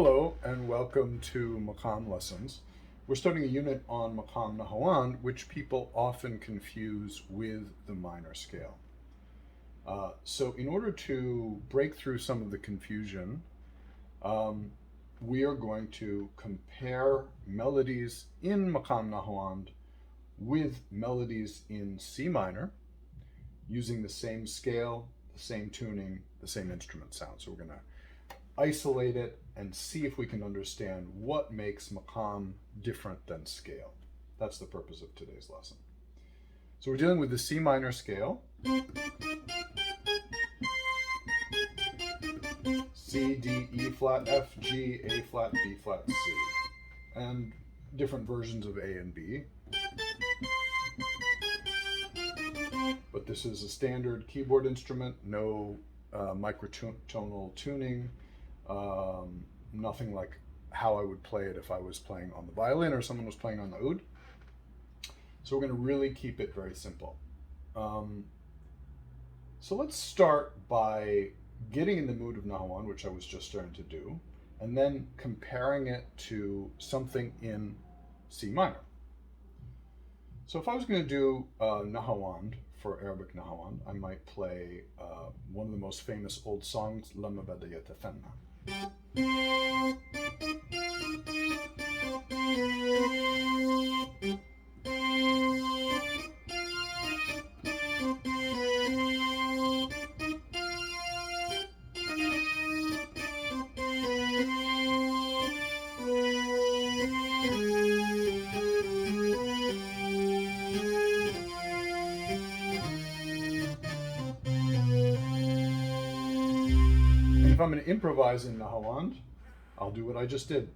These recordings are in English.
Hello and welcome to Maqam Lessons. We're starting a unit on Makam Nahawand, which people often confuse with the minor scale. So in order to break through some of the confusion, we are going to compare melodies in Makam Nahawand with melodies in C minor using the same scale, the same tuning, the same instrument sound. So we're going to isolate it and see if we can understand what makes maqam different than scale. That's the purpose of today's lesson. So we're dealing with the C minor scale. C, D, E flat, F, G, A flat, B flat, C. And different versions of A and B. But this is a standard keyboard instrument, no microtonal tuning. Nothing like how I would play it if I was playing on the violin or someone was playing on the oud. So we're going to really keep it very simple. So let's start by getting in the mood of Nahawand, which I was just starting to do, and then comparing it to something in C minor. So if I was going to do Nahawand for Arabic Nahawand, I might play one of the most famous old songs, Lama Bada Yatafanna. If I'm going to improvise in Nahawand, I'll do what I just did.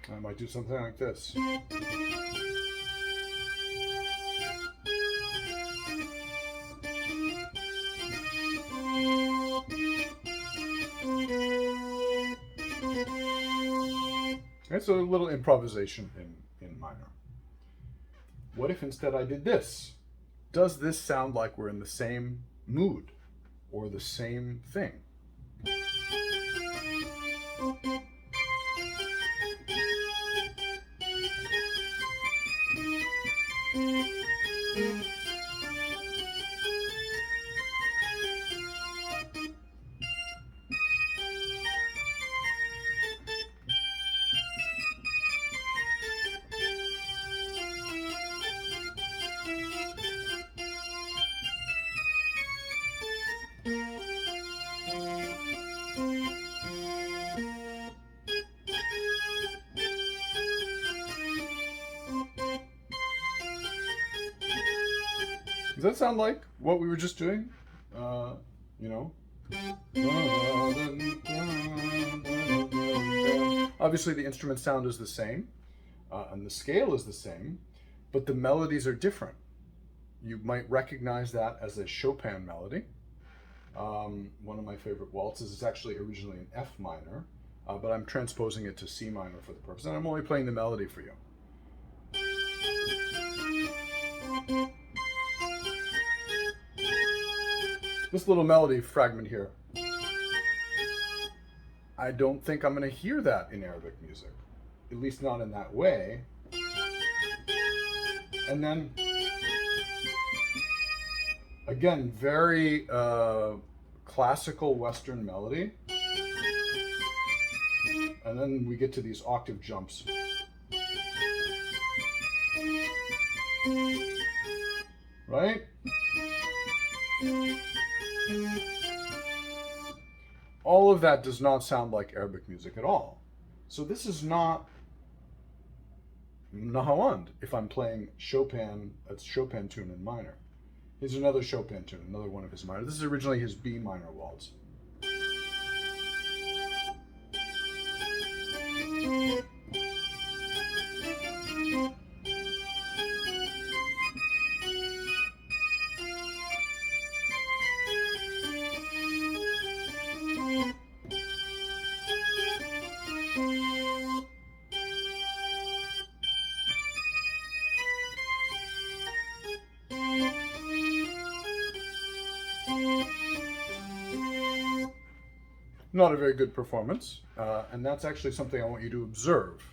I might do something like this. It's a little improvisation in minor. What if instead I did this? Does this sound like we're in the same mood or the same thing? Does that sound like what we were just doing? You know? Obviously, the instrument sound is the same, and the scale is the same, but the melodies are different. You might recognize that as a Chopin melody. One of my favorite waltzes is actually originally in F minor, but I'm transposing it to C minor for the purpose, and I'm only playing the melody for you. This little melody fragment here, I don't think I'm going to hear that in Arabic music, at least not in that way. And then, again, very classical Western melody. And then we get to these octave jumps. Right? All of that does not sound like Arabic music at all. So this is not Nahawand if I'm playing Chopin, a Chopin tune in minor. Here's another Chopin tune, another one of his minor. This is originally his B minor waltz. not a very good performance, and that's actually something I want you to observe.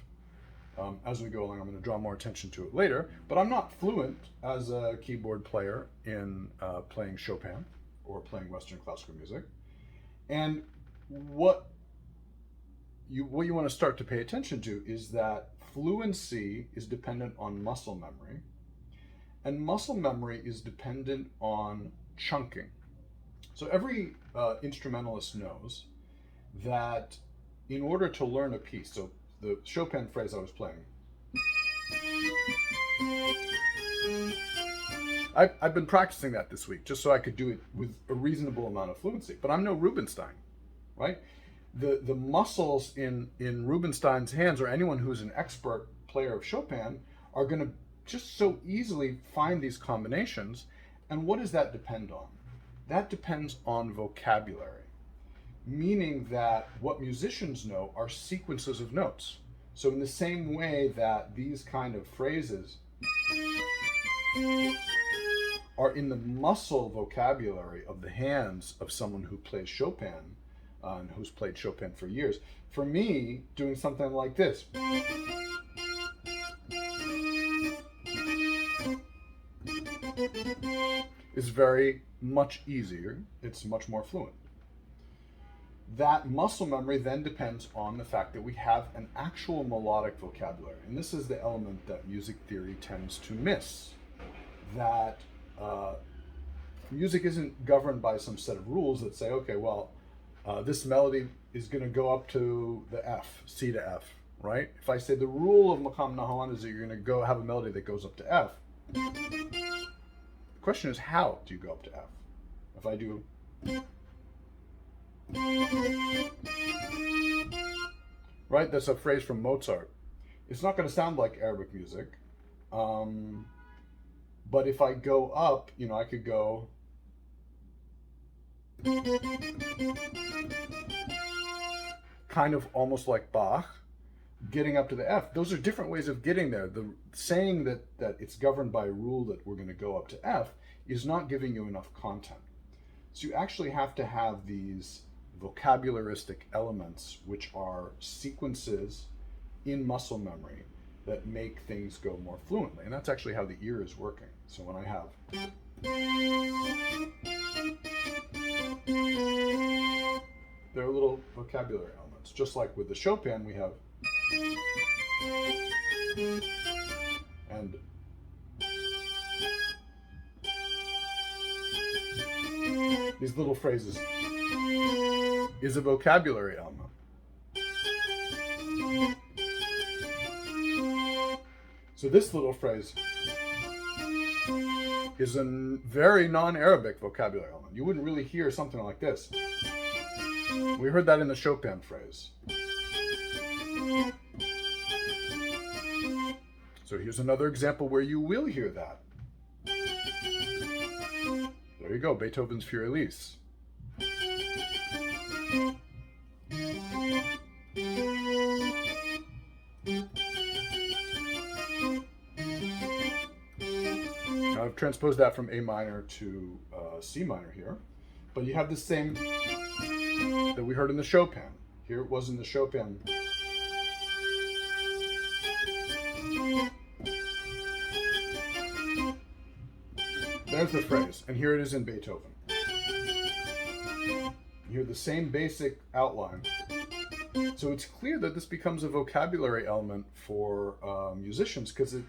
As we go along, I'm going to draw more attention to it later, but I'm not fluent as a keyboard player in playing Chopin or playing Western classical music. And what you want to start to pay attention to is that fluency is dependent on muscle memory, and muscle memory is dependent on chunking. So every instrumentalist knows that in order to learn a piece, so the Chopin phrase I was playing, I've been practicing that this week just so I could do it with a reasonable amount of fluency, but I'm no Rubinstein, right? The muscles in Rubinstein's hands, or anyone who's an expert player of Chopin, are going to just so easily find these combinations. And what does that depend on? That depends on vocabulary, meaning that what musicians know are sequences of notes. So in the same way that these kind of phrases are in the muscle vocabulary of the hands of someone who plays Chopin, and who's played Chopin for years, for me, doing something like this is very much easier. It's much more fluent. That muscle memory then depends on the fact that we have an actual melodic vocabulary. And this is the element that music theory tends to miss. That music isn't governed by some set of rules that say, okay, well, this melody is going to go up to the F, C to F, right? If I say the rule of Makam Nahawand is that you're going to go have a melody that goes up to F, the question is, how do you go up to F? If I do, right? That's a phrase from Mozart. It's not going to sound like Arabic music. But if I go up, I could go kind of almost like Bach, getting up to the F. Those are different ways of getting there. The saying that it's governed by a rule that we're going to go up to F is not giving you enough content. So you actually have to have these vocabularistic elements, which are sequences in muscle memory that make things go more fluently. And that's actually how the ear is working. So when I have, there are little vocabulary elements. Just like with the Chopin, we have, and these little phrases is a vocabulary element. So this little phrase is a very non-Arabic vocabulary element. You wouldn't really hear something like this. We heard that in the Chopin phrase. So here's another example where you will hear that. There you go, Beethoven's Fugue. Now I've transposed that from A minor to C minor here, but you have the same that we heard in the Chopin. Here it was in the Chopin. There's the phrase, and here it is in Beethoven. You hear the same basic outline. So it's clear that this becomes a vocabulary element for musicians, because it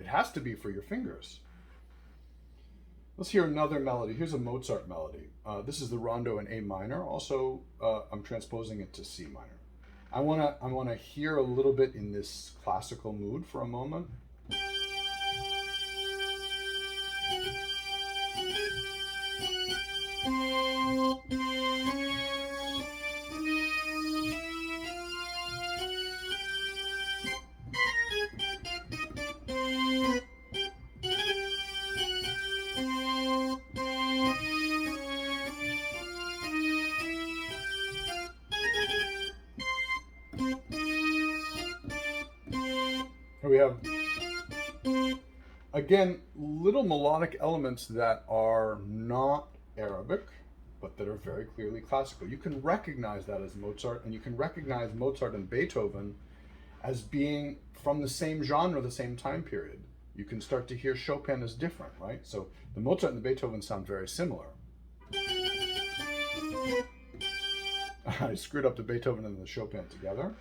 has to be for your fingers. Let's hear another melody. Here's a Mozart melody. This is the rondo in A minor. Also, I'm transposing it to C minor. I wanna hear a little bit in this classical mood for a moment. Here we have, again, little melodic elements that are not Arabic, but that are very clearly classical. You can recognize that as Mozart, and you can recognize Mozart and Beethoven as being from the same genre, the same time period. You can start to hear Chopin as different, right? So the Mozart and the Beethoven sound very similar. I screwed up the Beethoven and the Chopin together.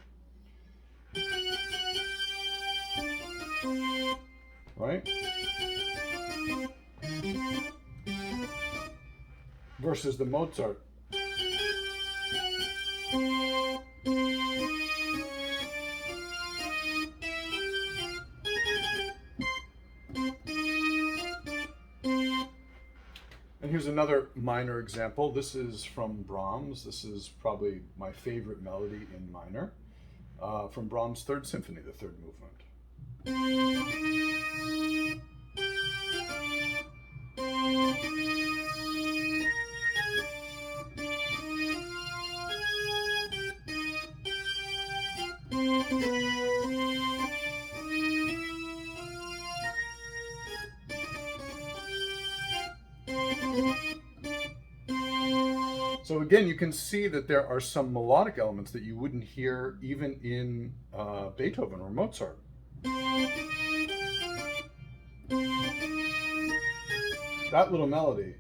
Right? Versus the Mozart. And here's another minor example. This is from Brahms. This is probably my favorite melody in minor, from Brahms' Third Symphony, the third movement. So again, you can see that there are some melodic elements that you wouldn't hear even in Beethoven or Mozart. That little melody.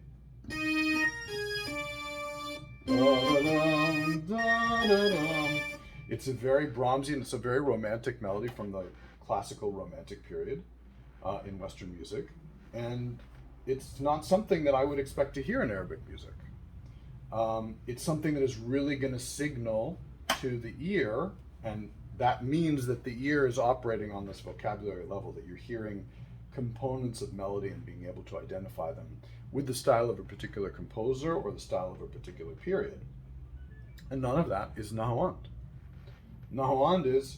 It's a very Brahmsian, it's a very romantic melody from the classical romantic period in Western music. And it's not something that I would expect to hear in Arabic music. It's something that is really going to signal to the ear, and that means that the ear is operating on this vocabulary level, that you're hearing components of melody and being able to identify them with the style of a particular composer or the style of a particular period. And none of that is Nahawand. Nahawand is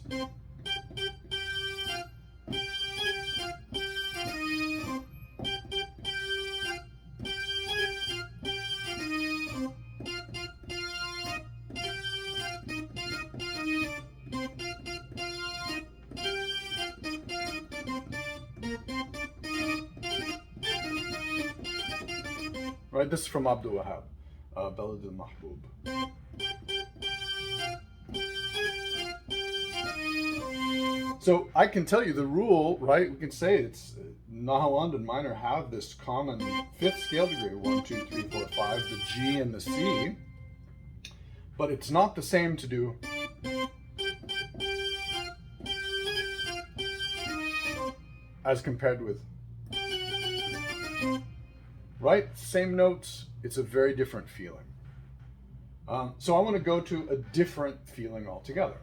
right. This is from Abdul Wahab, Balad al-Mahbub. So I can tell you the rule, right? We can say it's Nahawand and minor have this common fifth scale degree, 1, 2, 3, 4, 5, the G and the C, but it's not the same to do as compared with, right? Same notes, it's a very different feeling. So I want to go to a different feeling altogether.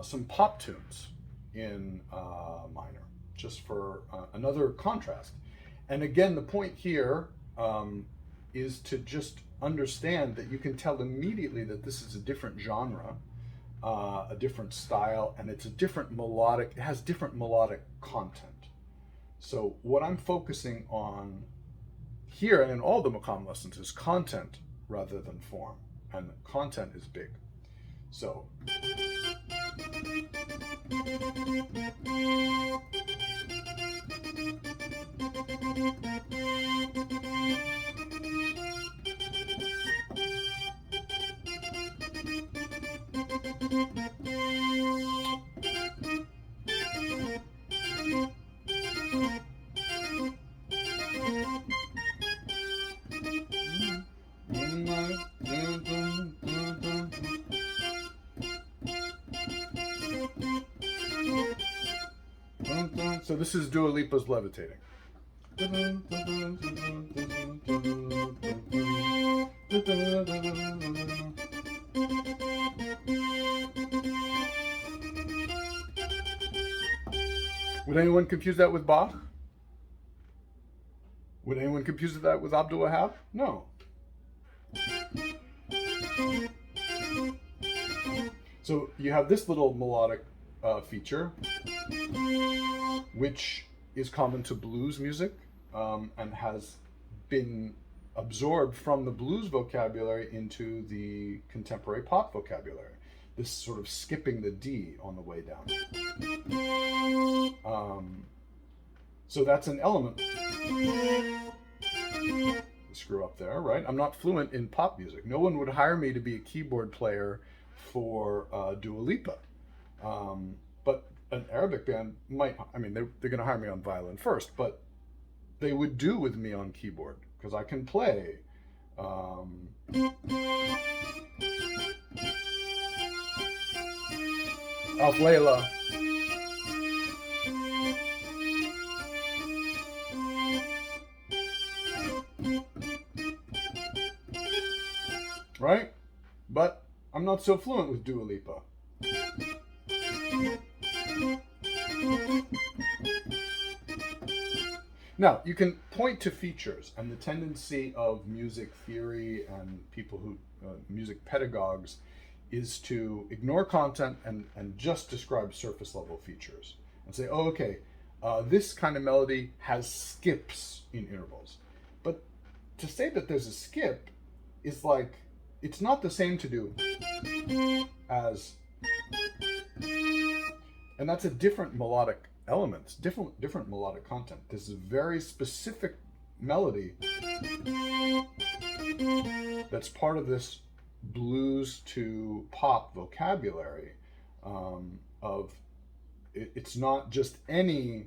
Some pop tunes in minor, just for another contrast. And again, the point here is to just understand that you can tell immediately that this is a different genre, a different style, and it's a different melodic, it has different melodic content. So what I'm focusing on here and in all the Maqam lessons is content rather than form, and content is big. So so this is Dua Lipa's Levitating. Would anyone confuse that with Bach? Would anyone confuse that with Abdul Wahab? No. So you have this little melodic feature, which is common to blues music and has been absorbed from the blues vocabulary into the contemporary pop vocabulary. This sort of skipping the D on the way down. So that's an element. Screw screw up there, right? I'm not fluent in pop music. No one would hire me to be a keyboard player for Dua Lipa. But an Arabic band might, I mean, they're going to hire me on violin first, but they would do with me on keyboard because I can play. Alf Layla. Right? But I'm not so fluent with Dua Lipa. Now, you can point to features, and the tendency of music theory and people who, music pedagogues, is to ignore content and just describe surface level features and say, oh, okay, this kind of melody has skips in intervals. But to say that there's a skip is like, it's not the same to do as, and that's a different melodic elements, different melodic content. This is a very specific melody that's part of this blues to pop vocabulary of it's not just any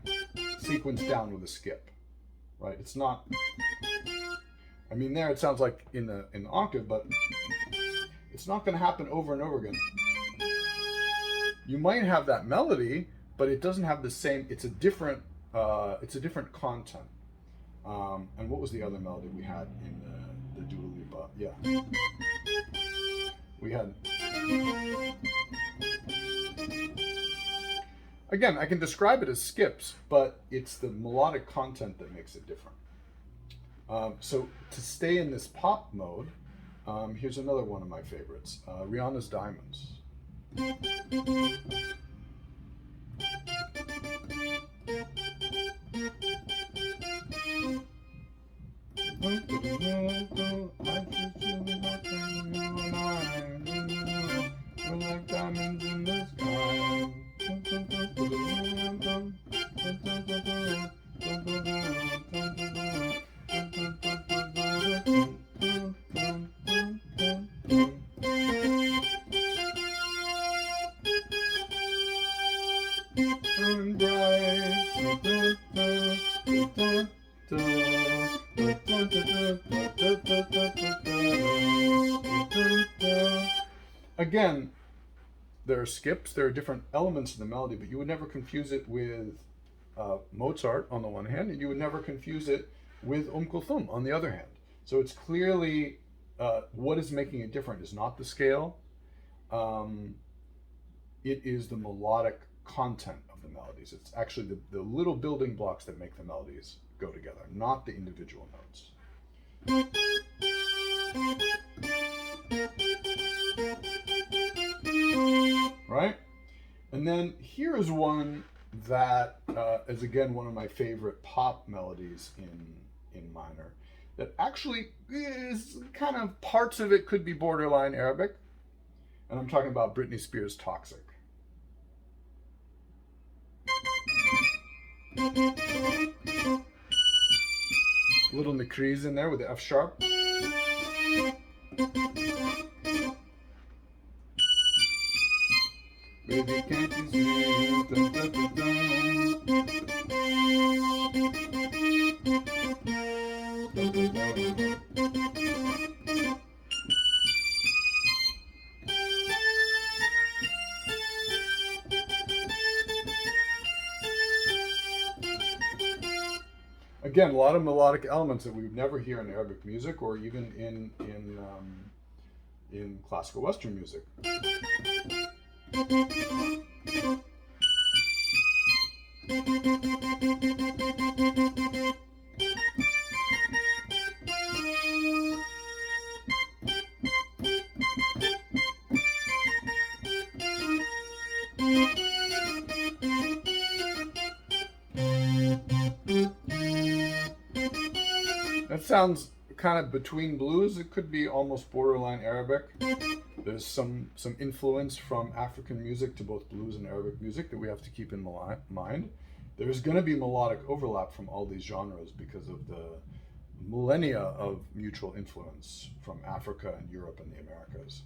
sequence down with a skip, right? It's not, I mean, there it sounds like in the octave, but it's not going to happen over and over again. You might have that melody, but it doesn't have the same. It's a different content. And what was the other melody we had in the Dua Lipa? Yeah, we had. Again, I can describe it as skips, but it's the melodic content that makes it different. So to stay in this pop mode, here's another one of my favorites, Rihanna's Diamonds. Like diamonds in the sky. Again, there are skips, there are different elements in the melody, but you would never confuse it with Mozart on the one hand, and you would never confuse it with Kulthum on the other hand. So it's clearly what is making it different is not the scale, it is the melodic content of the melodies. It's actually the little building blocks that make the melodies go together, not the individual notes. Right? And then here is one that is again one of my favorite pop melodies in minor that actually is kind of, parts of it could be borderline Arabic. And I'm talking about Britney Spears' Toxic. Little Nakriz in there with the F sharp. Baby, can't you see? Dun, dun, dun, dun. Dun, dun, dun. Again, a lot of melodic elements that we would never hear in Arabic music or even in classical Western music. That sounds kind of between blues. It could be almost borderline Arabic. There's some influence from African music to both blues and Arabic music that we have to keep in mind. There's going to be melodic overlap from all these genres because of millennia of mutual influence from Africa and Europe and the Americas.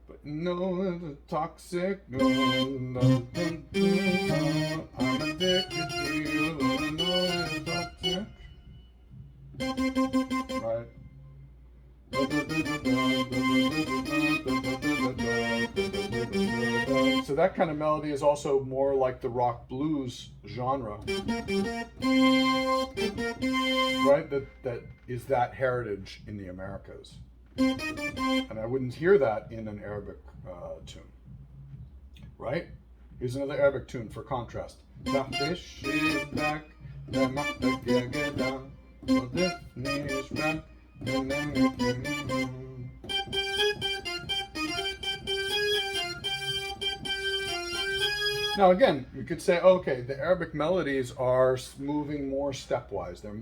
But no, the toxic, I'm addicted to you, no, it's toxic. Right? So that kind of melody is also more like the rock blues genre, right? That is that heritage in the Americas, and I wouldn't hear that in an Arabic tune, right? Here's another Arabic tune for contrast. Now again, we could say, okay, the Arabic melodies are moving more stepwise. They're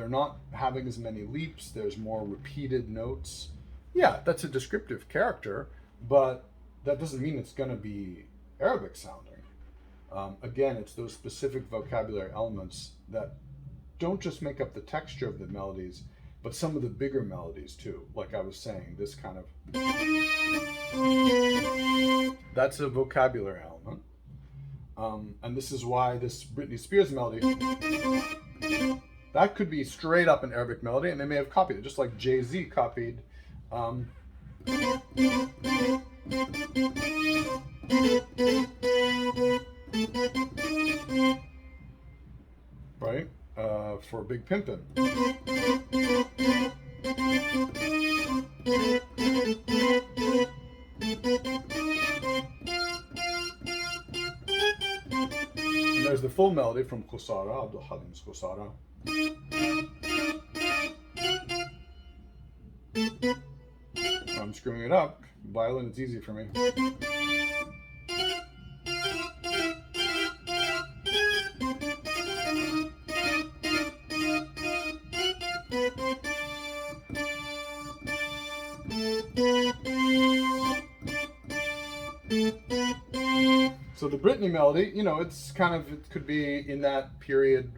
not having as many leaps. There's more repeated notes. Yeah, that's a descriptive character, but that doesn't mean it's going to be Arabic sounding. Again, it's those specific vocabulary elements that don't just make up the texture of the melodies, but some of the bigger melodies too. Like I was saying, this kind of, that's a vocabulary element. And this is why this Britney Spears melody, that could be straight up an Arabic melody, and they may have copied it, just like Jay-Z copied right? For Big Pimpin'. And there's the full melody from Khusara, Abdul Halim's Khusara. I'm screwing it up. Violin, it's easy for me. So the Britney melody, it's kind of, it could be in that period,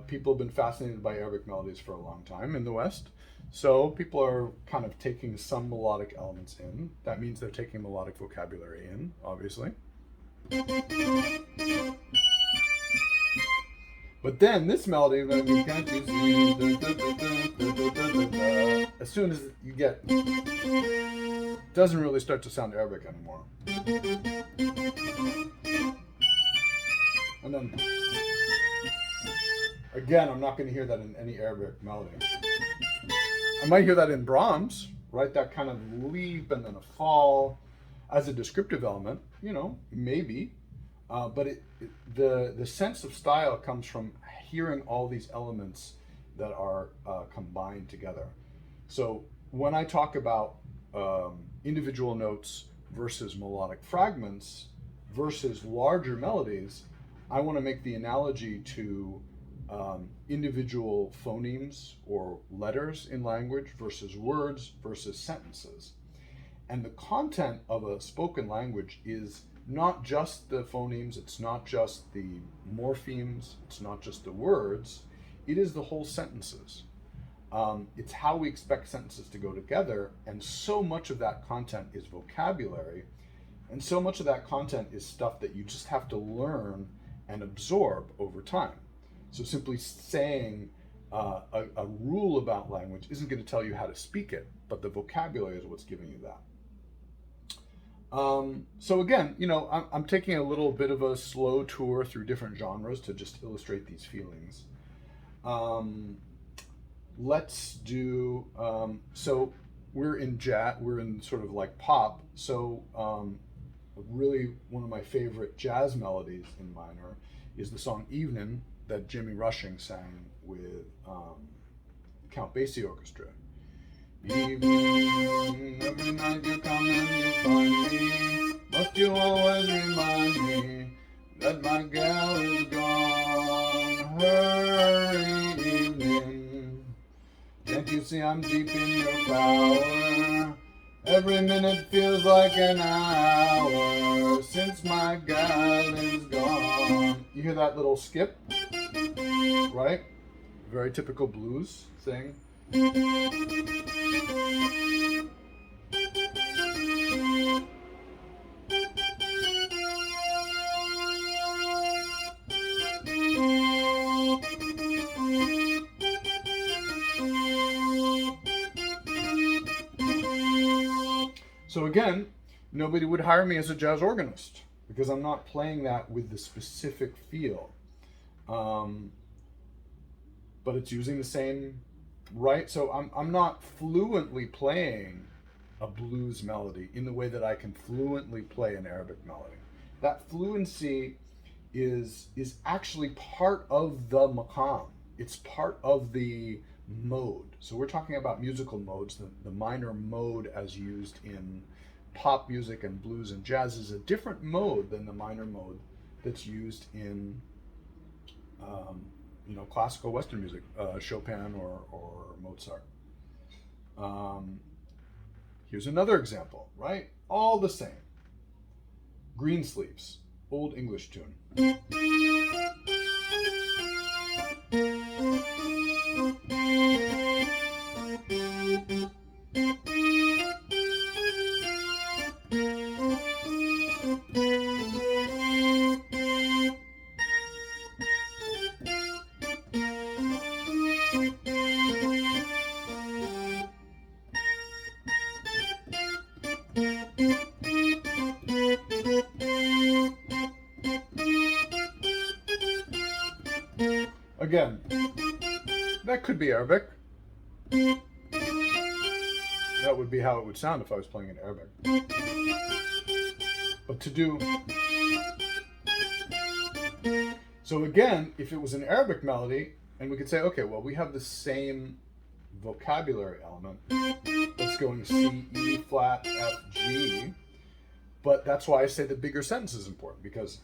people have been fascinated by Arabic melodies for a long time in the West. So people are kind of taking some melodic elements in. That means they're taking melodic vocabulary in, obviously. But then this melody, as soon as you get, doesn't really start to sound Arabic anymore. And then, again, I'm not going to hear that in any Arabic melody. I might hear that in Brahms, right? That kind of leap and then a fall as a descriptive element, maybe. But the sense of style comes from hearing all these elements that are combined together. So when I talk about individual notes versus melodic fragments versus larger melodies, I want to make the analogy to individual phonemes or letters in language versus words versus sentences. And the content of a spoken language is not just the phonemes, it's not just the morphemes, it's not just the words, it is the whole sentences. It's how we expect sentences to go together, and so much of that content is vocabulary, and so much of that content is stuff that you just have to learn and absorb over time. So simply saying a rule about language isn't going to tell you how to speak it, but the vocabulary is what's giving you that. So again, I'm taking a little bit of a slow tour through different genres to just illustrate these feelings. Let's do, so we're in jazz, we're in sort of like pop. So really one of my favorite jazz melodies in minor is the song Evening that Jimmy Rushing sang with Count Basie Orchestra. Evening, every night you come and you find me, must you always remind me that my gal is gone. Hurry, evening, can't you see I'm deep in your power? Every minute feels like an hour since my gal is gone. you hear that little skip, right? Very typical blues thing. So again, nobody would hire me as a jazz organist because I'm not playing that with the specific feel. But it's using the same, right? So I'm not fluently playing a blues melody in the way that I can fluently play an Arabic melody. That fluency is actually part of the maqam. It's part of the mode. So we're talking about musical modes. The minor mode as used in pop music and blues and jazz is a different mode than the minor mode that's used in classical Western music, Chopin or Mozart. Here's another example, right? All the same. Greensleeves, Old English tune. Again, that could be Arabic. That would be how it would sound if I was playing in Arabic. But to do... So again, if it was an Arabic melody, and we could say, okay, well, we have the same vocabulary element. Let's go into C, E flat, F, G. But that's why I say the bigger sentence is important, because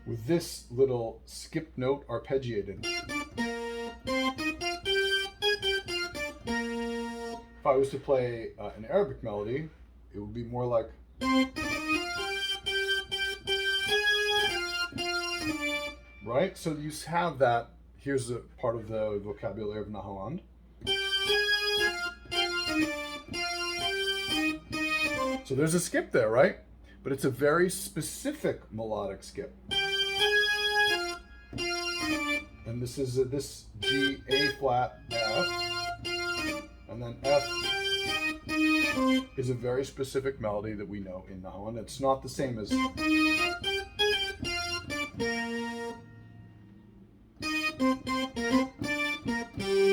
with this little skip note arpeggiated, if I was to play an Arabic melody, it would be more like... Right? So you have that. Here's a part of the vocabulary of Nahawand. So there's a skip there, right? But it's a very specific melodic skip. And this is this G, A flat, F. And then F is a very specific melody that we know in Nahawand. It's not the same as...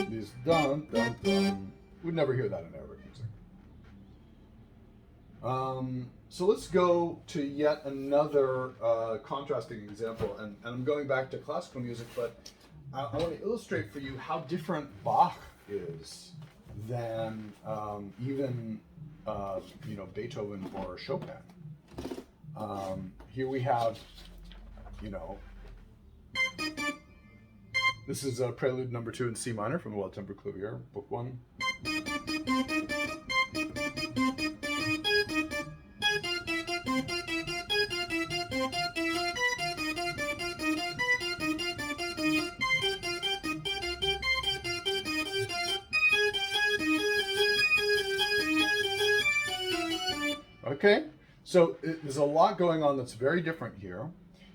These dun, dun, dun. We'd never hear that in Arabic music. So let's go to yet another contrasting example. And I'm going back to classical music, but I want to illustrate for you how different Bach is than even Beethoven or Chopin. Here we have, this is Prelude number 2 in C minor from the Well-Tempered Clavier, Book 1. Okay, so there's a lot going on that's very different here.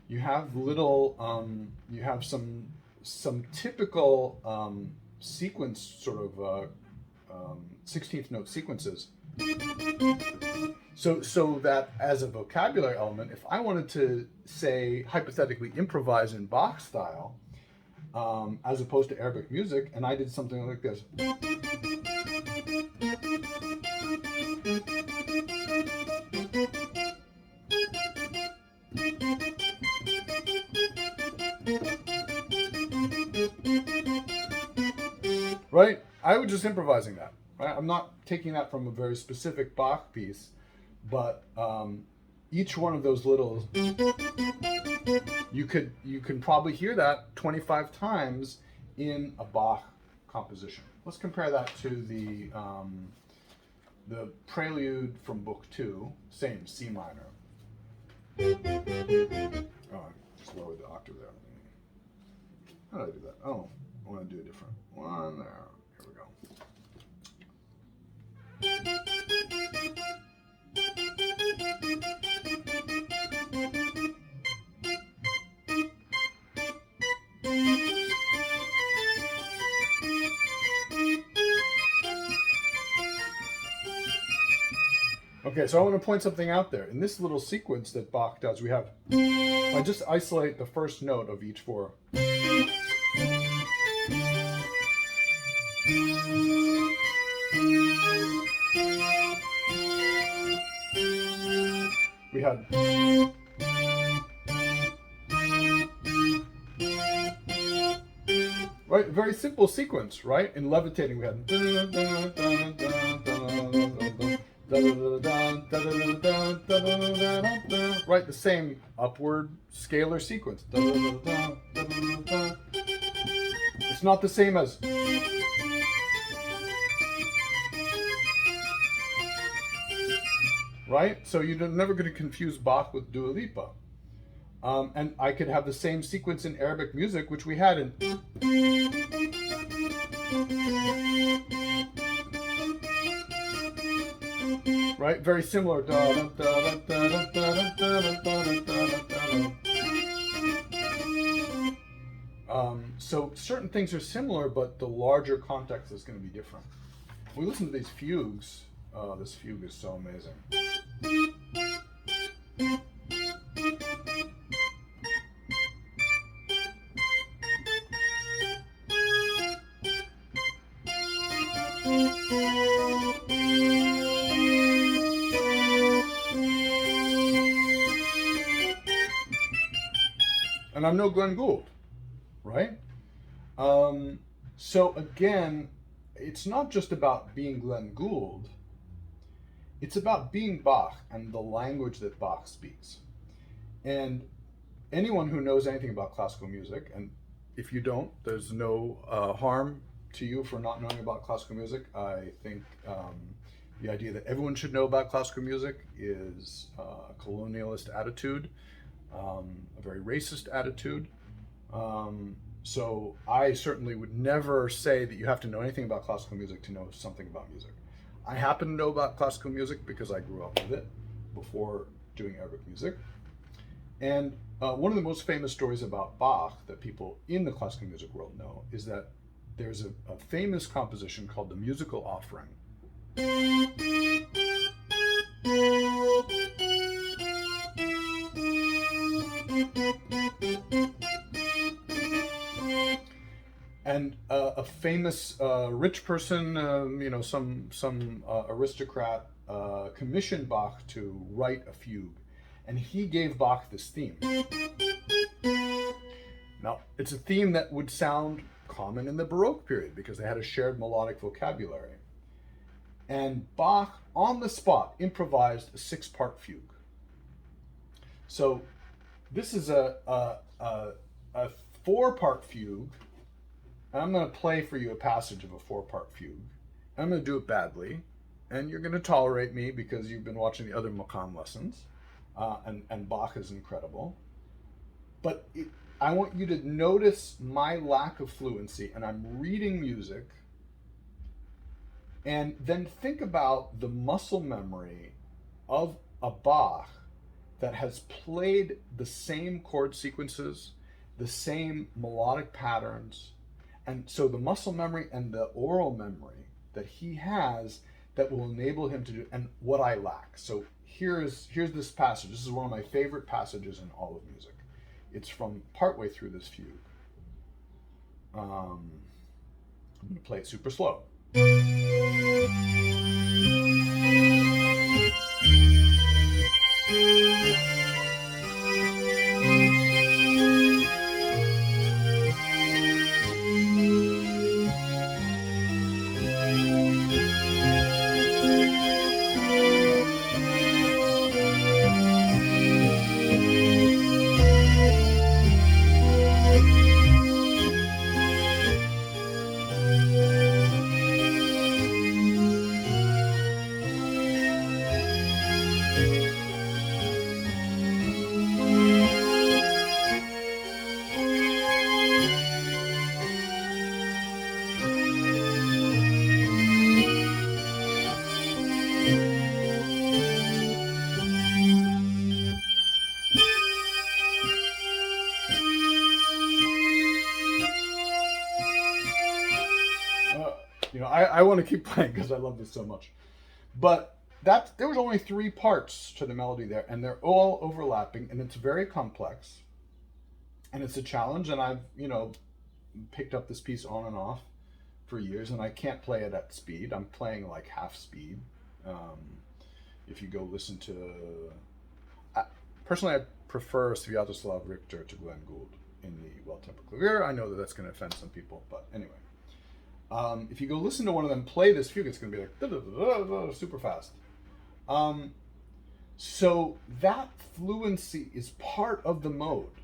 You have little, you have some typical sequence, sort of 16th note sequences. So that as a vocabulary element, if I wanted to say, hypothetically improvise in Bach style, as opposed to Arabic music, and I did something like this. Right? I was just improvising that. Right? I'm not taking that from a very specific Bach piece, but each one of those little, you can probably hear that 25 times in a Bach composition. Let's compare that to the Prelude from Book 2, same C minor. Oh, I just lowered the octave there. How did I do that? Oh, I want to do a different one there. Here we go. Okay, so I want to point something out there. In this little sequence that Bach does, we have, I just isolate the first note of each four. We had right, very simple sequence, right? In levitating, we had right, the same upward scalar sequence. It's not the same as right? So you're never going to confuse Bach with Dua Lipa. And I could have the same sequence in Arabic music, which we had in. Right? Very similar. So certain things are similar, but the larger context is going to be different. We listen to these fugues. This fugue is so amazing. And I'm no Glenn Gould, right? So again, it's not just about being Glenn Gould. It's about being Bach and the language that Bach speaks. And anyone who knows anything about classical music, and if you don't, there's no harm to you for not knowing about classical music. I think the idea that everyone should know about classical music is a colonialist attitude, a very racist attitude. So I certainly would never say that you have to know anything about classical music to know something about music. I happen to know about classical music because I grew up with it before doing Arabic music. And one of the most famous stories about Bach that people in the classical music world know is that there's a famous composition called the Musical Offering. And a famous rich person, some aristocrat, commissioned Bach to write a fugue, and he gave Bach this theme. Now, it's a theme that would sound common in the Baroque period because they had a shared melodic vocabulary. And Bach, on the spot, improvised a 6-part fugue. So this is a 4-part fugue. And I'm going to play for you a passage of a 4-part fugue. I'm going to do it badly, and you're going to tolerate me because you've been watching the other Makam lessons, and Bach is incredible. But I want you to notice my lack of fluency, and I'm reading music, and then think about the muscle memory of a Bach that has played the same chord sequences, the same melodic patterns. And so the muscle memory and the oral memory that he has that will enable him to do, and what I lack. So here's this passage. This is one of my favorite passages in all of music. It's from partway through this fugue. I'm going to play it super slow. I want to keep playing because I love this so much. But there was only 3 parts to the melody there, and they're all overlapping, and it's very complex, and it's a challenge. And I've picked up this piece on and off for years, and I can't play it at speed. I'm playing like half speed. If you go listen to, personally, I prefer Sviatoslav Richter to Glenn Gould in the Well-Tempered Clavier. I know that that's going to offend some people, but anyway. If you go listen to one of them play this fugue, it's going to be like super fast. So that fluency is part of the mode.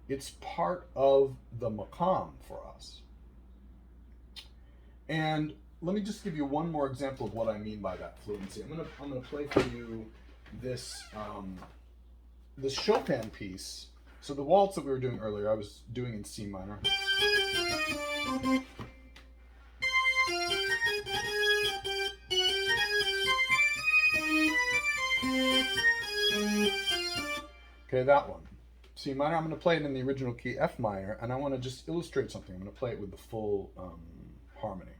It's part of the Makam for us. And let me just give you one more example of what I mean by that fluency. I'm gonna play for you this this Chopin piece. So the waltz that we were doing earlier, I was doing in C minor. Okay, that one. C minor, I'm going to play it in the original key, F minor, and I want to just illustrate something. I'm going to play it with the full harmony.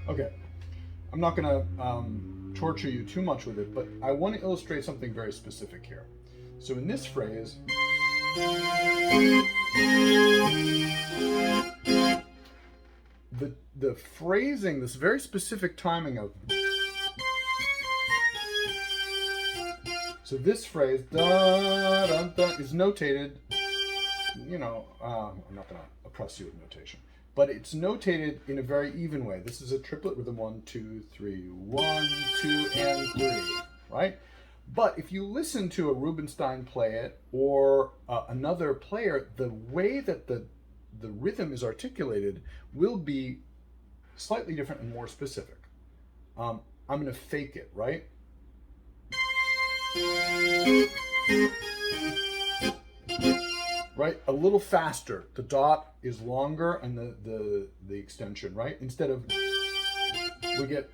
Okay, I'm not going to torture you too much with it, but I want to illustrate something very specific here. So in this phrase, the phrasing, this very specific timing of, so this phrase, da, da, da, is notated, I'm not going to oppress you with notation, but it's notated in a very even way. This is a triplet rhythm, 1, 2, 3, 1, 2, and 3, right? But if you listen to a Rubinstein play it, or another player, the way that the rhythm is articulated will be slightly different and more specific. I'm going to fake it, right? Right, a little faster. The dot is longer and the extension, right? Instead of, we get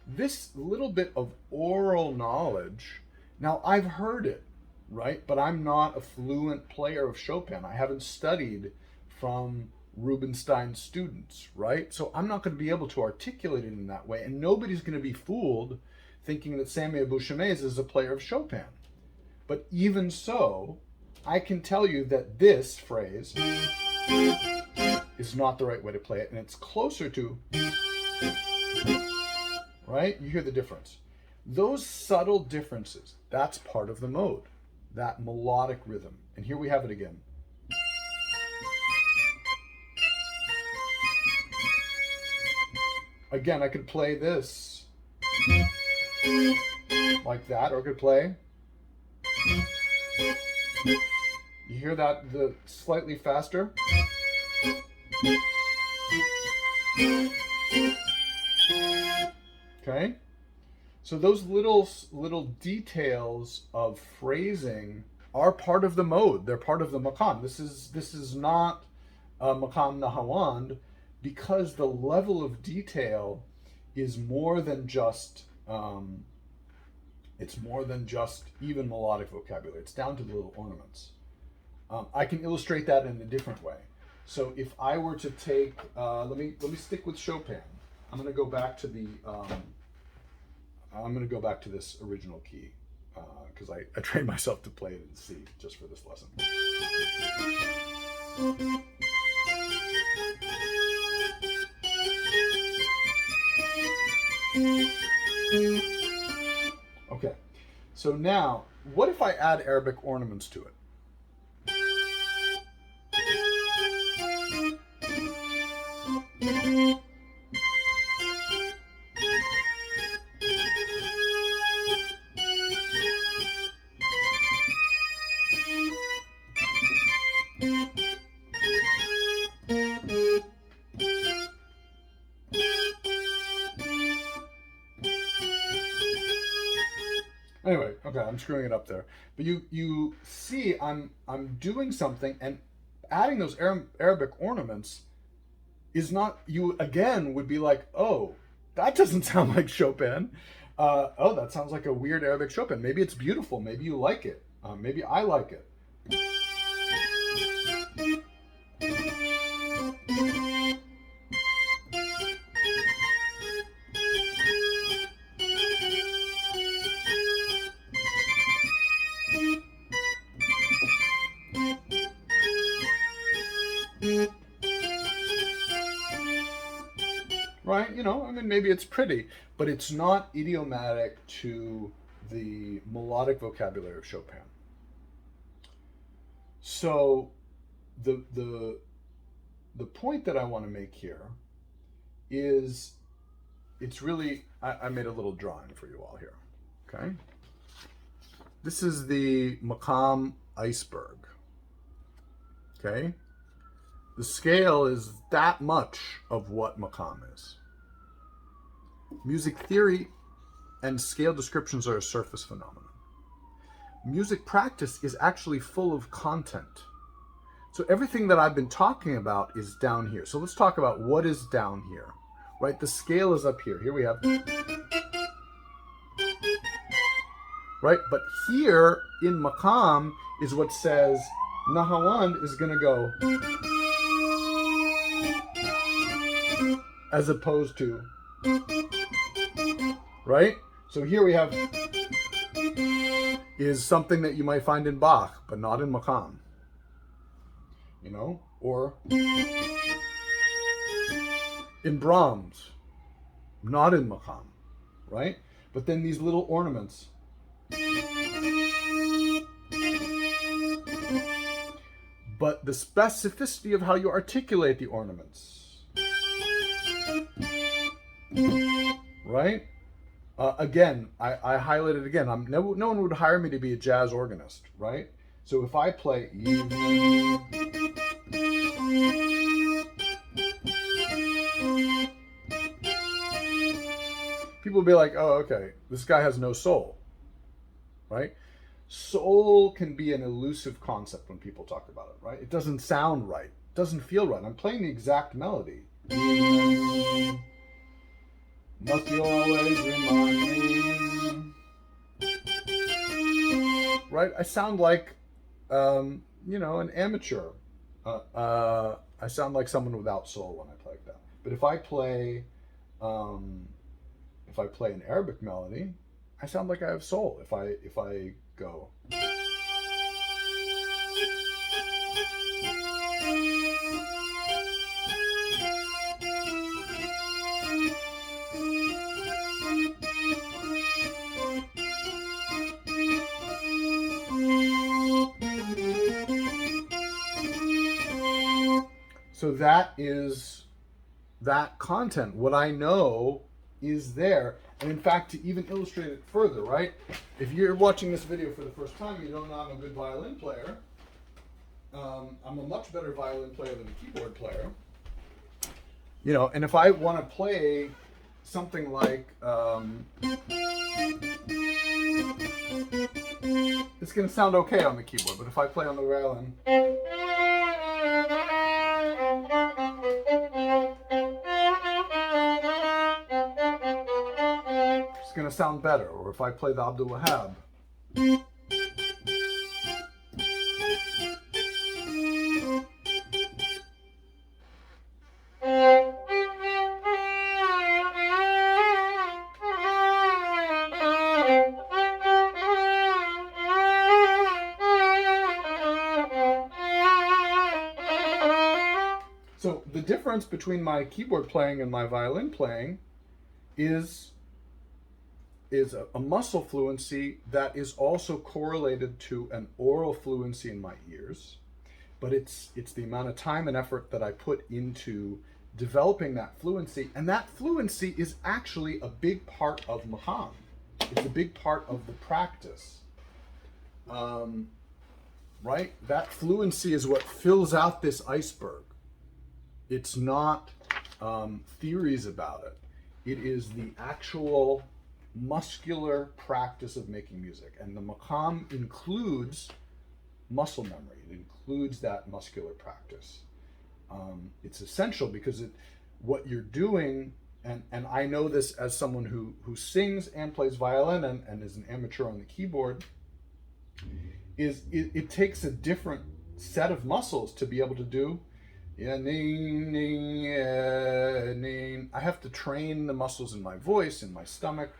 this little bit of oral knowledge. Now, I've heard it, right? But I'm not a fluent player of Chopin. I haven't studied from Rubinstein students, right? So I'm not going to be able to articulate it in that way. And nobody's going to be fooled thinking that Sami Abu-Shamez is a player of Chopin. But even so, I can tell you that this phrase is not the right way to play it, and it's closer to, right? You hear the difference. Those subtle differences, that's part of the mode, that melodic rhythm. And here we have it again. Again, I could play this like that, or I could play. You hear that, the slightly faster? Okay? So those little details of phrasing are part of the mode. They're part of the Makam. This is not Makam Nahawand, because the level of detail is more than just it's more than just even melodic vocabulary. It's down to the little ornaments. I can illustrate that in a different way. So if I were to take, let me stick with Chopin. I'm going to go back to the, I'm going to go back to this original key because I trained myself to play it in C just for this lesson. Okay, so now, what if I add Arabic ornaments to it? Anyway, okay, I'm screwing it up there. But you see, I'm doing something, and adding those Arabic ornaments is not, you again would be like, oh, that doesn't sound like Chopin. Oh, that sounds like a weird Arabic Chopin. Maybe it's beautiful. Maybe you like it. Maybe I like it. Right? You know, I mean, maybe it's pretty, but it's not idiomatic to the melodic vocabulary of Chopin. So the point that I want to make here is, it's really, I made a little drawing for you all here. Okay? This is the Makam iceberg. Okay? The scale is that much of what Makam is. Music theory and scale descriptions are a surface phenomenon. Music practice is actually full of content. So everything that I've been talking about is down here. So let's talk about what is down here, right? The scale is up here. Here we have, right? But here in Makam is what says Nahawand is going to go as opposed to, right? So here we have is something that you might find in Bach, but not in Makam. You know, or in Brahms, not in Makam, right? But then these little ornaments. But the specificity of how you articulate the ornaments, right? Again, I highlight it again. No one would hire me to be a jazz organist, right? So if I play evening, people will be like, oh, okay, this guy has no soul, right? Soul can be an elusive concept when people talk about it, right? It doesn't sound right. It doesn't feel right. I'm playing the exact melody. Must you always remind me. Right? I sound like, you know, an amateur. I sound like someone without soul when I play like that. But if I play an Arabic melody, I sound like I have soul. If I go. So that is that content. What I know is there. And in fact, to even illustrate it further, right? If you're watching this video for the first time, you don't know I'm a good violin player. I'm a much better violin player than a keyboard player. You know, and if I want to play something like, it's going to sound okay on the keyboard, but if I play on the violin, going to sound better. Or if I play the Abdul Wahab, so the difference between my keyboard playing and my violin playing is a muscle fluency that is also correlated to an oral fluency in my ears, but it's the amount of time and effort that I put into developing that fluency, and that fluency is actually a big part of Makam. It's a big part of the practice, right? That fluency is what fills out this iceberg. It's not theories about it. It is the actual muscular practice of making music. And the Makam includes muscle memory. It includes that muscular practice. It's essential because what you're doing, and I know this as someone who sings and plays violin and is an amateur on the keyboard, is it takes a different set of muscles to be able to do. Yeah, I have to train the muscles in my voice, in my stomach,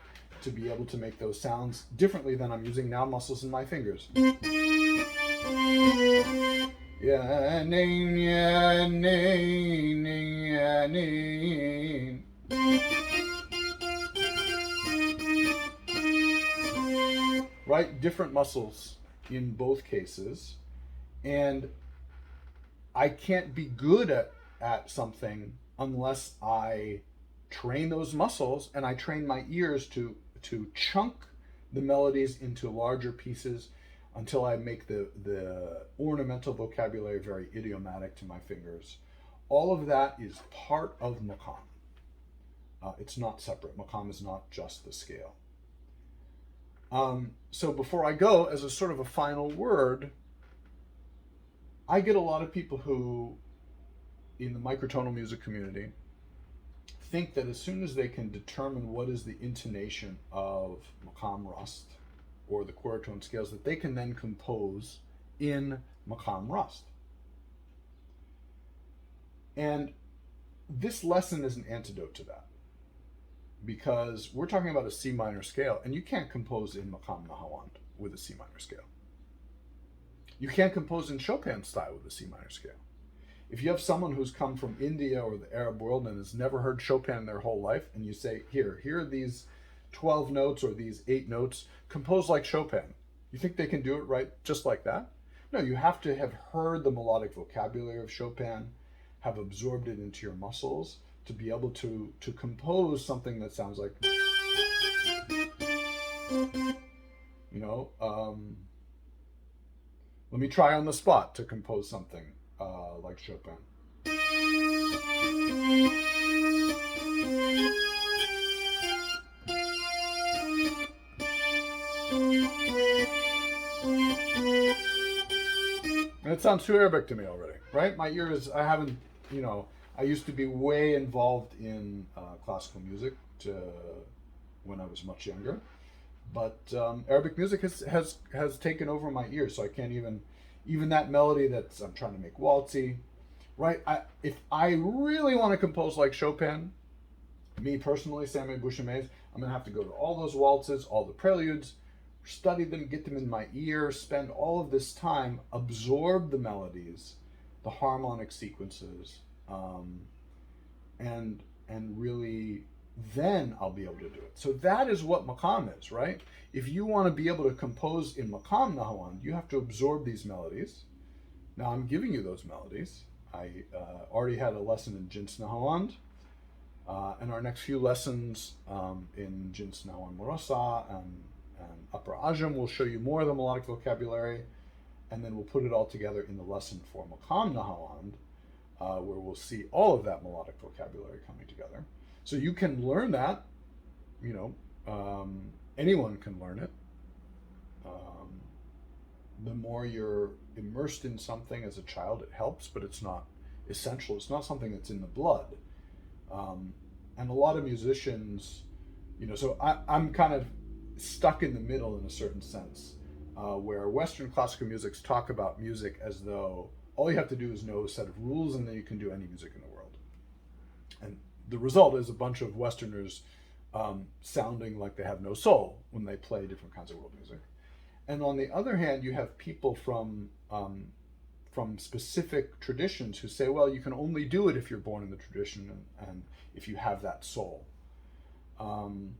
to be able to make those sounds differently than I'm using now muscles in my fingers. Yeah, right? Different muscles in both cases. And I can't be good at something unless I train those muscles and I train my ears to chunk the melodies into larger pieces until I make the ornamental vocabulary very idiomatic to my fingers. All of that is part of Makam. It's not separate. Makam is not just the scale. So before I go, as a sort of a final word, I get a lot of people who, in the microtonal music community, think that as soon as they can determine what is the intonation of Makam Rust or the quarter tone scales, that they can then compose in Makam Rust. And this lesson is an antidote to that, because we're talking about a C minor scale, and you can't compose in Makam Nahawand with a C minor scale. You can't compose in Chopin style with a C minor scale. If you have someone who's come from India or the Arab world and has never heard Chopin in their whole life, and you say, here are these 12 notes or these 8 notes, compose like Chopin. You think they can do it right just like that? No, you have to have heard the melodic vocabulary of Chopin, have absorbed it into your muscles to be able to compose something that sounds like, let me try on the spot to compose something like Chopin. And it sounds too Arabic to me already, right? My ears, I used to be way involved in classical music when I was much younger. But Arabic music has taken over my ears, so I can't even that melody that I'm trying to make waltzy, right? If I really want to compose like Chopin, me personally, Samuel Bouchemetz, I'm going to have to go to all those waltzes, all the preludes, study them, get them in my ear, spend all of this time, absorb the melodies, the harmonic sequences, and really, then I'll be able to do it. So that is what Makam is, right? If you want to be able to compose in Makam Nahawand, you have to absorb these melodies. Now I'm giving you those melodies. I already had a lesson in Jins Nahawand, and our next few lessons in Jins Nahawand Morosa and Upper Ajam will show you more of the melodic vocabulary, and then we'll put it all together in the lesson for Makam Nahawand, where we'll see all of that melodic vocabulary coming together. So you can learn that, anyone can learn it. The more you're immersed in something as a child, it helps, but it's not essential. It's not something that's in the blood. And a lot of musicians, so I'm kind of stuck in the middle in a certain sense, where Western classical musics talk about music as though all you have to do is know a set of rules and then you can do any music in the world. And the result is a bunch of Westerners sounding like they have no soul when they play different kinds of world music. And on the other hand, you have people from specific traditions who say, well, you can only do it if you're born in the tradition and if you have that soul. And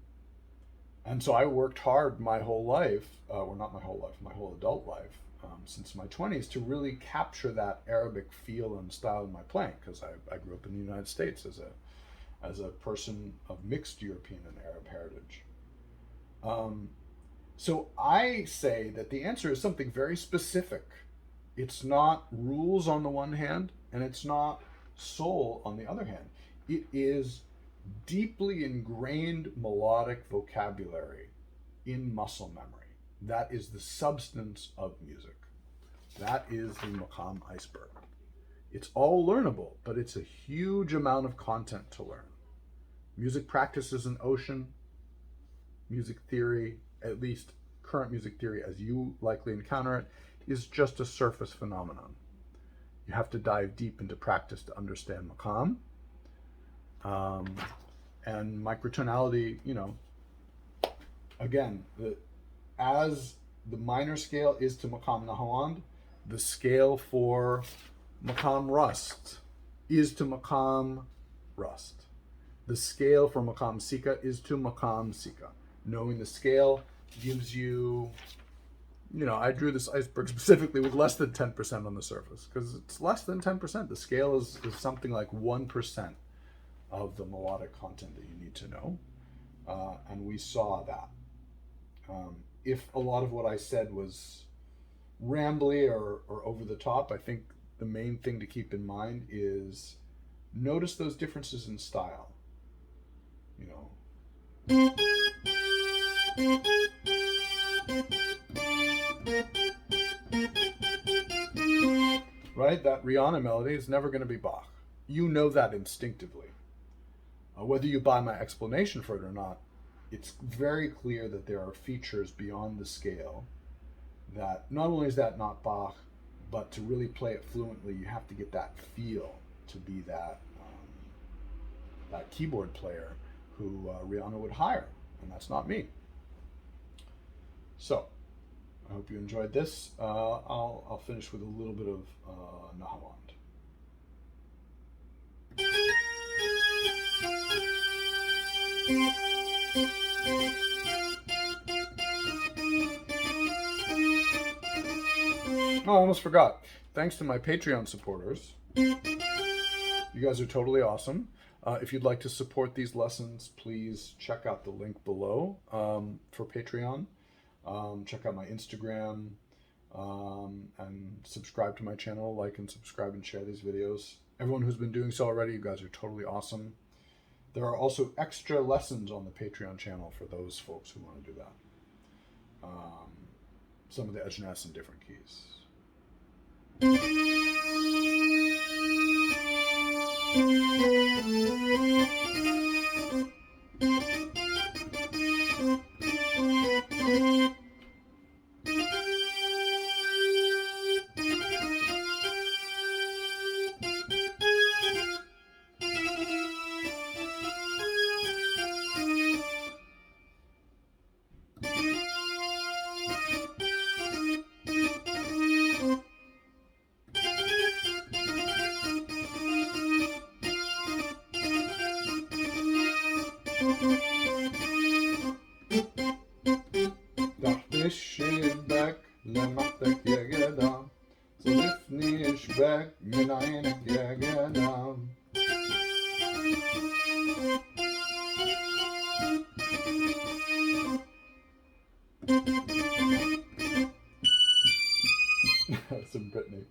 so I worked hard my whole life, not my whole life, my whole adult life, since my 20s, to really capture that Arabic feel and style in my playing, because I grew up in the United States as a person of mixed European and Arab heritage. So I say that the answer is something very specific. It's not rules on the one hand, and it's not soul on the other hand. It is deeply ingrained melodic vocabulary in muscle memory. That is the substance of music. That is the Makam iceberg. It's all learnable, but it's a huge amount of content to learn. Music practice is an ocean. Music theory, at least current music theory as you likely encounter it, is just a surface phenomenon. You have to dive deep into practice to understand Makam. And microtonality, again, as the minor scale is to Makam Nahawand, the scale for Makam Rust is to Makam Rust. The scale for Makam Sika is to Makam Sika. Knowing the scale gives you, I drew this iceberg specifically with less than 10% on the surface, because it's less than 10%. The scale is something like 1% of the melodic content that you need to know. And we saw that. If a lot of what I said was rambly or over the top, I think the main thing to keep in mind is notice those differences in style. Right? That Rihanna melody is never going to be Bach. You know that instinctively. Whether you buy my explanation for it or not, it's very clear that there are features beyond the scale that not only is that not Bach, but to really play it fluently, you have to get that feel to be that keyboard player who Rihanna would hire, and that's not me. So, I hope you enjoyed this. I'll finish with a little bit of Nahawand. Oh, I almost forgot. Thanks to my Patreon supporters. You guys are totally awesome. If you'd like to support these lessons, please check out the link below for Patreon. Check out my Instagram and subscribe to my channel. Like and subscribe and share these videos. Everyone who's been doing so already, you guys are totally awesome. There are also extra lessons on the Patreon channel for those folks who want to do that. Some of the Ajnas in different keys. الشباك لمحتك يا جدع صادفني شباك من عينك يا جدع. That's some Britney.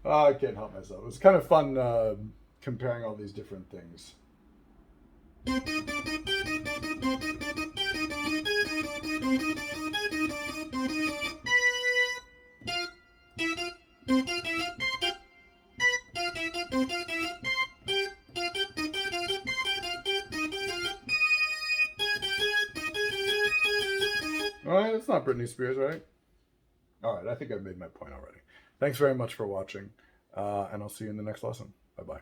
Oh, I can't help myself. It was kind of fun comparing all these different things. All right, it's not Britney Spears, right? All right, I think I've made my point already. Thanks very much for watching, and I'll see you in the next lesson. Bye-bye.